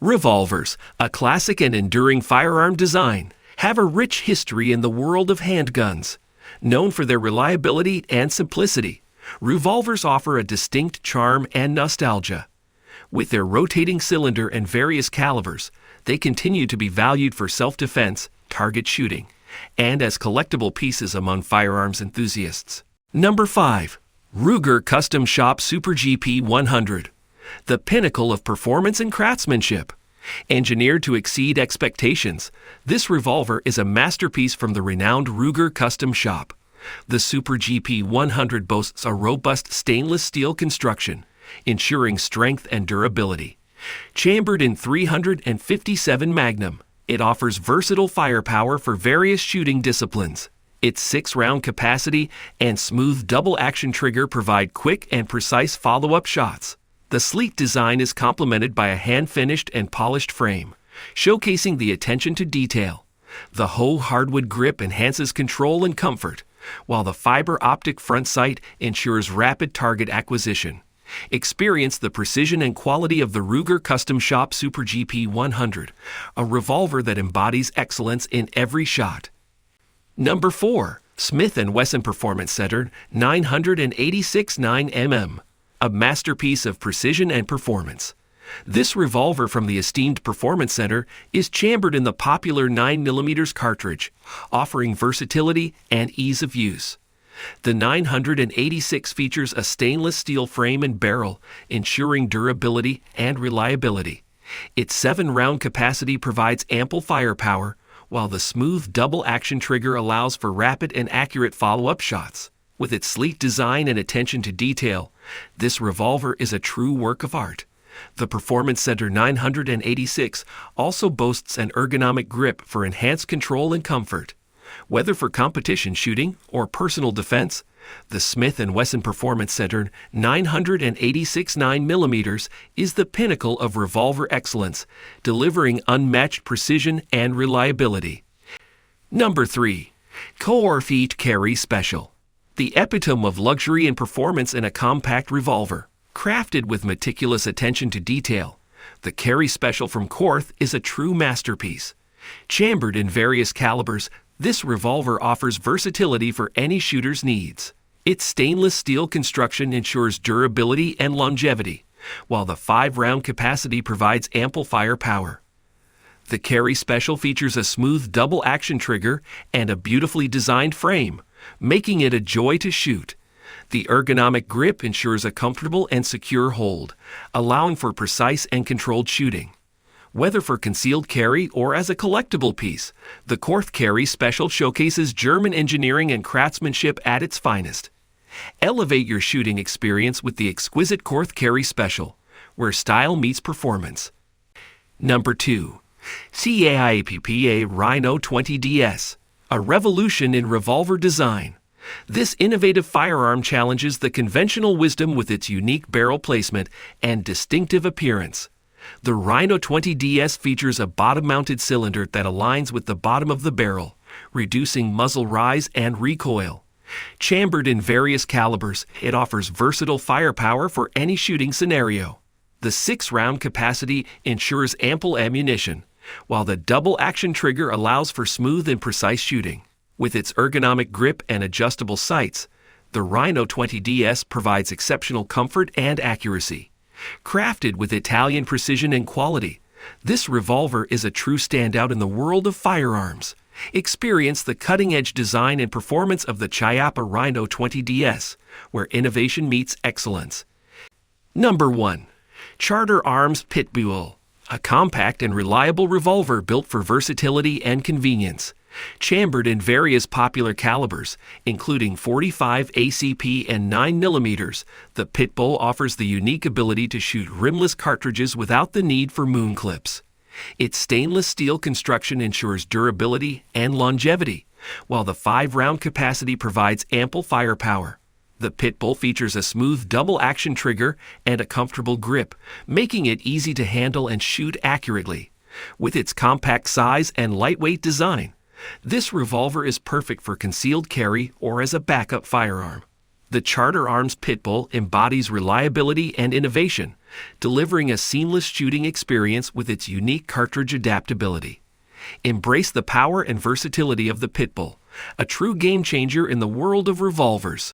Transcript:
Revolvers, a classic and enduring firearm design, have a rich history in the world of handguns. Known for their reliability and simplicity, revolvers offer a distinct charm and nostalgia. With their rotating cylinder and various calibers, they continue to be valued for self-defense, target shooting, and as collectible pieces among firearms enthusiasts. Number 5. Ruger Custom Shop Super GP 100. The pinnacle of performance and craftsmanship. Engineered to exceed expectations, this revolver is a masterpiece from the renowned Ruger Custom Shop. The Super GP 100 boasts a robust stainless steel construction, ensuring strength and durability. Chambered in 357 Magnum, it offers versatile firepower for various shooting disciplines. Its 6-round capacity and smooth double-action trigger provide quick and precise follow-up shots. The sleek design is complemented by a hand-finished and polished frame, showcasing the attention to detail. The Ho hardwood grip enhances control and comfort, while the fiber optic front sight ensures rapid target acquisition. Experience the precision and quality of the Ruger Custom Shop Super GP 100, a revolver that embodies excellence in every shot. Number 4. Smith & Wesson Performance Center 986 9mm, a masterpiece of precision and performance. This revolver from the esteemed Performance Center is chambered in the popular 9mm cartridge, offering versatility and ease of use. The 986 features a stainless steel frame and barrel, ensuring durability and reliability. Its 7-round capacity provides ample firepower, while the smooth double-action trigger allows for rapid and accurate follow-up shots. With its sleek design and attention to detail, this revolver is a true work of art. The Performance Center 986 also boasts an ergonomic grip for enhanced control and comfort. Whether for competition shooting or personal defense, the Smith & Wesson Performance Center 986 9mm is the pinnacle of revolver excellence, delivering unmatched precision and reliability. Number 3. KORTH Carry Special. The epitome of luxury and performance in a compact revolver. Crafted with meticulous attention to detail, the Carry Special from KORTH is a true masterpiece. Chambered in various calibers, this revolver offers versatility for any shooter's needs. Its stainless steel construction ensures durability and longevity, while the 5-round capacity provides ample firepower. The Carry Special features a smooth double-action trigger and a beautifully designed frame, making it a joy to shoot. The ergonomic grip ensures a comfortable and secure hold, allowing for precise and controlled shooting. Whether for concealed carry or as a collectible piece, the KORTH Carry Special showcases German engineering and craftsmanship at its finest. Elevate your shooting experience with the exquisite KORTH Carry Special, where style meets performance. Number 2. CHIAPPA Rhino 20DS, a revolution in revolver design. This innovative firearm challenges the conventional wisdom with its unique barrel placement and distinctive appearance. The Rhino 20DS features a bottom-mounted cylinder that aligns with the bottom of the barrel, reducing muzzle rise and recoil. Chambered in various calibers, it offers versatile firepower for any shooting scenario. The 6-round capacity ensures ample ammunition, while the double-action trigger allows for smooth and precise shooting. With its ergonomic grip and adjustable sights, the Rhino 20DS provides exceptional comfort and accuracy. Crafted with Italian precision and quality, this revolver is a true standout in the world of firearms. Experience the cutting-edge design and performance of the CHIAPPA Rhino 20DS, where innovation meets excellence. Number 1. Charter Arms Pitbull, a compact and reliable revolver built for versatility and convenience. Chambered in various popular calibers, including 45 ACP and 9mm, the Pitbull offers the unique ability to shoot rimless cartridges without the need for moon clips. Its stainless steel construction ensures durability and longevity, while the 5-round capacity provides ample firepower. The Pitbull features a smooth double-action trigger and a comfortable grip, making it easy to handle and shoot accurately. With its compact size and lightweight design, this revolver is perfect for concealed carry or as a backup firearm. The Charter Arms Pitbull embodies reliability and innovation, delivering a seamless shooting experience with its unique cartridge adaptability. Embrace the power and versatility of the Pitbull, a true game changer in the world of revolvers.